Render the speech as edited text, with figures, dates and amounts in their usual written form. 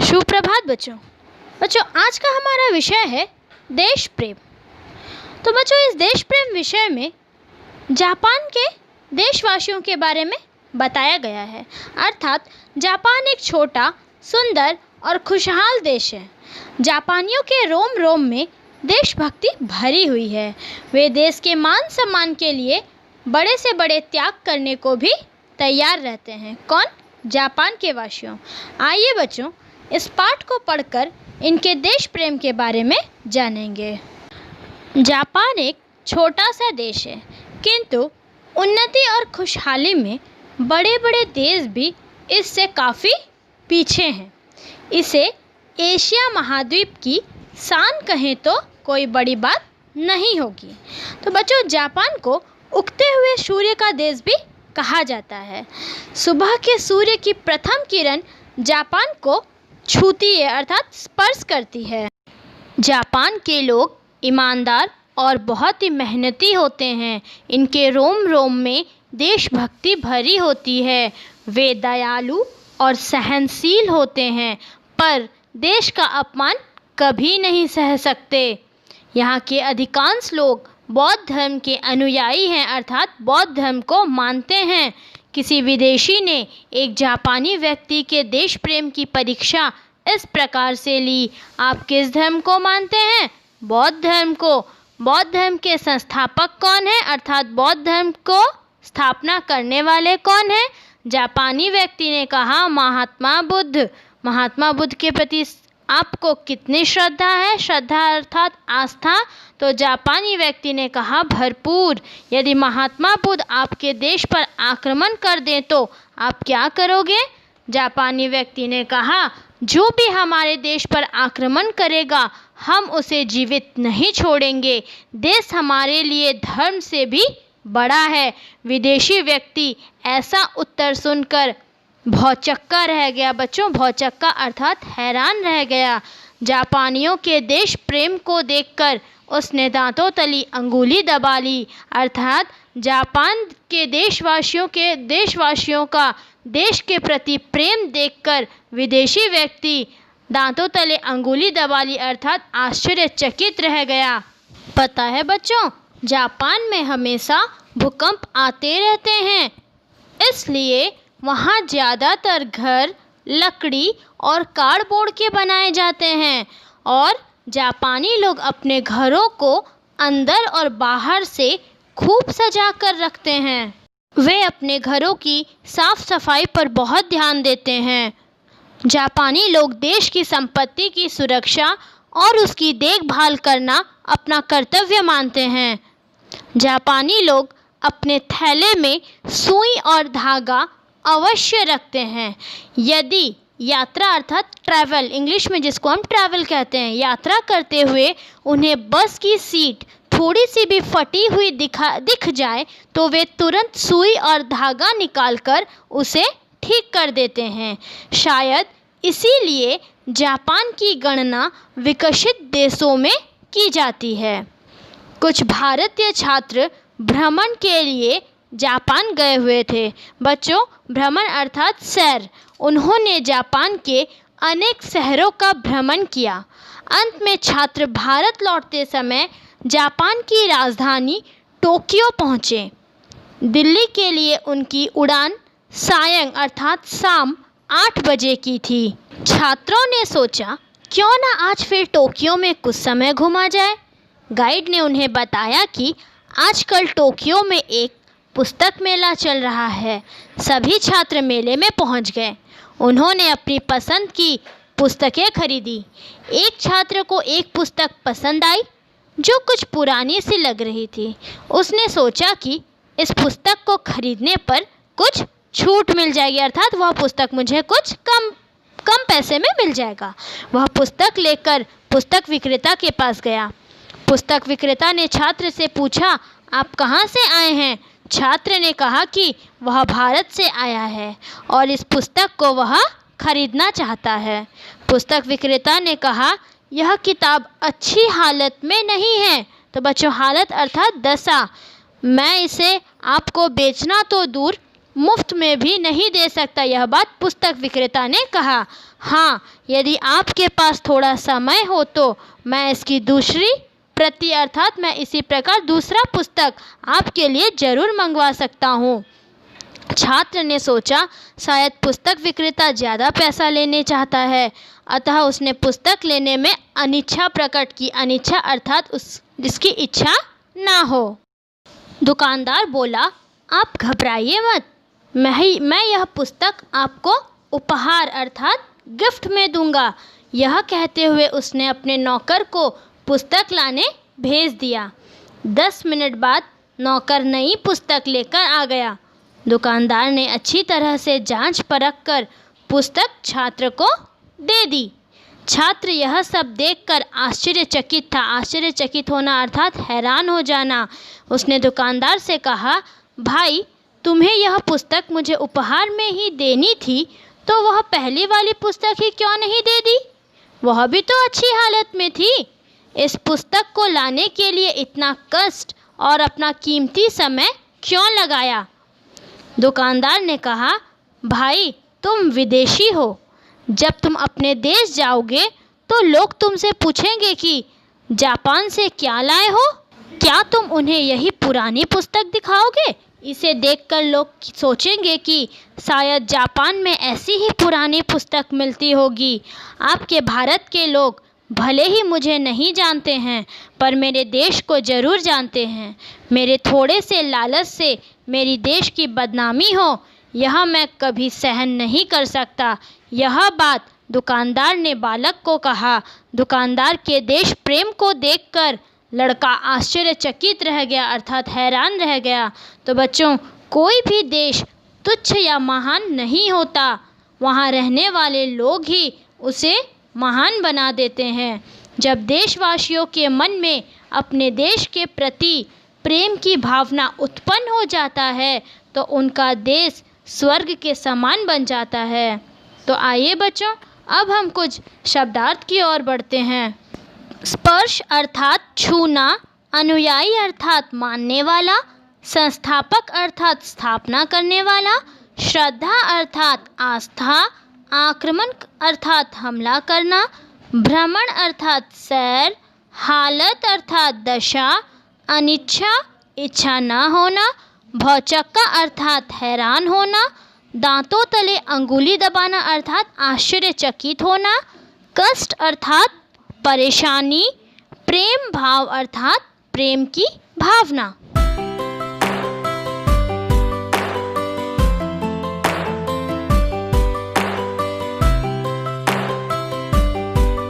सुप्रभात बच्चों। आज का हमारा विषय है देश प्रेम। तो बच्चों, इस देश प्रेम विषय में जापान के देशवासियों के बारे में बताया गया है। अर्थात जापान एक छोटा, सुंदर और खुशहाल देश है। जापानियों के रोम रोम में देशभक्ति भरी हुई है। वे देश के मान सम्मान के लिए बड़े से बड़े त्याग करने को भी तैयार रहते हैं। कौन? जापान के वासियों। आइए बच्चों, इस पाठ को पढ़कर इनके देश प्रेम के बारे में जानेंगे। जापान एक छोटा सा देश है, किंतु उन्नति और खुशहाली में बड़े बड़े देश भी इससे काफ़ी पीछे हैं। इसे एशिया महाद्वीप की शान कहें तो कोई बड़ी बात नहीं होगी। तो बच्चों, जापान को उगते हुए सूर्य का देश भी कहा जाता है। सुबह के सूर्य की प्रथम किरण जापान को छूती है, अर्थात स्पर्श करती है। जापान के लोग ईमानदार और बहुत ही मेहनती होते हैं। इनके रोम रोम में देशभक्ति भरी होती है। वे दयालु और सहनशील होते हैं, पर देश का अपमान कभी नहीं सह सकते। यहाँ के अधिकांश लोग बौद्ध धर्म के अनुयायी हैं, अर्थात बौद्ध धर्म को मानते हैं। किसी विदेशी ने एक जापानी व्यक्ति के देश प्रेम की परीक्षा इस प्रकार से ली, आप किस धर्म को मानते हैं? बौद्ध धर्म को। बौद्ध धर्म के संस्थापक कौन है, अर्थात बौद्ध धर्म को स्थापना करने वाले कौन है? जापानी व्यक्ति ने कहा, महात्मा बुद्ध। महात्मा बुद्ध के प्रति आपको कितनी श्रद्धा है? श्रद्धा अर्थात आस्था। तो जापानी व्यक्ति ने कहा, भरपूर। यदि महात्मा बुद्ध आपके देश पर आक्रमण कर दें तो आप क्या करोगे? जापानी व्यक्ति ने कहा, जो भी हमारे देश पर आक्रमण करेगा हम उसे जीवित नहीं छोड़ेंगे। देश हमारे लिए धर्म से भी बड़ा है। विदेशी व्यक्ति ऐसा उत्तर सुनकर भौचक्का रह गया। बच्चों, भौचक्का अर्थात हैरान रह गया। जापानियों के देश प्रेम को देखकर उसने दांतों तली अंगुली दबा ली। अर्थात जापान के देशवासियों का देश के प्रति प्रेम देखकर विदेशी व्यक्ति दांतों तले अंगुली दबा ली, अर्थात आश्चर्यचकित रह गया। पता है बच्चों, जापान में हमेशा भूकंप आते रहते हैं, इसलिए वहाँ ज़्यादातर घर लकड़ी और कार्डबोर्ड के बनाए जाते हैं और जापानी लोग अपने घरों को अंदर और बाहर से खूब सजा कर रखते हैं। वे अपने घरों की साफ सफाई पर बहुत ध्यान देते हैं। जापानी लोग देश की संपत्ति की सुरक्षा और उसकी देखभाल करना अपना कर्तव्य मानते हैं। जापानी लोग अपने थैले में सुई और धागा अवश्य रखते हैं। यदि यात्रा अर्थात ट्रैवल, इंग्लिश में जिसको हम ट्रैवल कहते हैं, यात्रा करते हुए उन्हें बस की सीट थोड़ी सी भी फटी हुई दिख जाए तो वे तुरंत सुई और धागा निकालकर उसे ठीक कर देते हैं। शायद इसीलिए जापान की गणना विकसित देशों में की जाती है। कुछ भारतीय छात्र भ्रमण के लिए जापान गए हुए थे। बच्चों, भ्रमण अर्थात सैर। उन्होंने जापान के अनेक शहरों का भ्रमण किया। अंत में छात्र भारत लौटते समय जापान की राजधानी टोक्यो पहुँचे। दिल्ली के लिए उनकी उड़ान सायं अर्थात शाम 8 बजे की थी। छात्रों ने सोचा, क्यों ना आज फिर टोक्यो में कुछ समय घूमा जाए। गाइड ने उन्हें बताया कि आजकल टोक्यो में एक पुस्तक मेला चल रहा है। सभी छात्र मेले में पहुंच गए। उन्होंने अपनी पसंद की पुस्तकें खरीदी। एक छात्र को एक पुस्तक पसंद आई जो कुछ पुरानी सी लग रही थी। उसने सोचा कि इस पुस्तक को खरीदने पर कुछ छूट मिल जाएगी, अर्थात वह पुस्तक मुझे कुछ कम पैसे में मिल जाएगा। वह पुस्तक लेकर पुस्तक विक्रेता के पास गया। पुस्तक विक्रेता ने छात्र से पूछा, आप कहाँ से आए हैं? छात्र ने कहा कि वह भारत से आया है और इस पुस्तक को वह खरीदना चाहता है। पुस्तक विक्रेता ने कहा, यह किताब अच्छी हालत में नहीं है। तो बच्चों, हालत अर्थात दशा। मैं इसे आपको बेचना तो दूर मुफ्त में भी नहीं दे सकता। यह बात पुस्तक विक्रेता ने कहा। हाँ, यदि आपके पास थोड़ा समय हो तो मैं इसकी दूसरी प्रति अर्थात मैं इसी प्रकार दूसरा पुस्तक आपके लिए ज़रूर मंगवा सकता हूँ। छात्र ने सोचा शायद पुस्तक विक्रेता ज़्यादा पैसा लेने चाहता है, अतः उसने पुस्तक लेने में अनिच्छा प्रकट की। अनिच्छा अर्थात जिसकी इच्छा ना हो। दुकानदार बोला, आप घबराइए मत, मैं यह पुस्तक आपको उपहार अर्थात गिफ्ट में दूंगा। यह कहते हुए उसने अपने नौकर को पुस्तक लाने भेज दिया। 10 मिनट बाद नौकर नई पुस्तक लेकर आ गया। दुकानदार ने अच्छी तरह से जांच परख कर पुस्तक छात्र को दे दी। छात्र यह सब देखकर आश्चर्यचकित था। आश्चर्यचकित होना अर्थात हैरान हो जाना। उसने दुकानदार से कहा, भाई, तुम्हें यह पुस्तक मुझे उपहार में ही देनी थी, तो वह पहली वाली पुस्तक ही क्यों नहीं दे दी? वह भी तो अच्छी हालत में थी। इस पुस्तक को लाने के लिए इतना कष्ट और अपना कीमती समय क्यों लगाया? दुकानदार ने कहा, भाई, तुम विदेशी हो। जब तुम अपने देश जाओगे तो लोग तुमसे पूछेंगे कि जापान से क्या लाए हो। क्या तुम उन्हें यही पुरानी पुस्तक दिखाओगे? इसे देखकर लोग सोचेंगे कि शायद जापान में ऐसी ही पुरानी पुस्तक मिलती होगी। आपके भारत के लोग भले ही मुझे नहीं जानते हैं, पर मेरे देश को ज़रूर जानते हैं। मेरे थोड़े से लालच से मेरी देश की बदनामी हो, यह मैं कभी सहन नहीं कर सकता। यह बात दुकानदार ने बालक को कहा। दुकानदार के देश प्रेम को देखकर लड़का आश्चर्यचकित रह गया अर्थात हैरान रह गया। तो बच्चों, कोई भी देश तुच्छ या महान नहीं होता, वहाँ रहने वाले लोग ही उसे महान बना देते हैं। जब देशवासियों के मन में अपने देश के प्रति प्रेम की भावना उत्पन्न हो जाता है तो उनका देश स्वर्ग के समान बन जाता है। तो आइए बच्चों, अब हम कुछ शब्दार्थ की ओर बढ़ते हैं। स्पर्श अर्थात छूना, अनुयायी अर्थात मानने वाला, संस्थापक अर्थात स्थापना करने वाला, श्रद्धा अर्थात आस्था, आक्रमण अर्थात हमला करना, भ्रमण अर्थात सैर, हालत अर्थात दशा, अनिच्छा इच्छा न होना, भौचक्का अर्थात हैरान होना, दांतों तले अंगुली दबाना अर्थात आश्चर्यचकित होना, कष्ट अर्थात परेशानी, प्रेम भाव अर्थात प्रेम की भावना।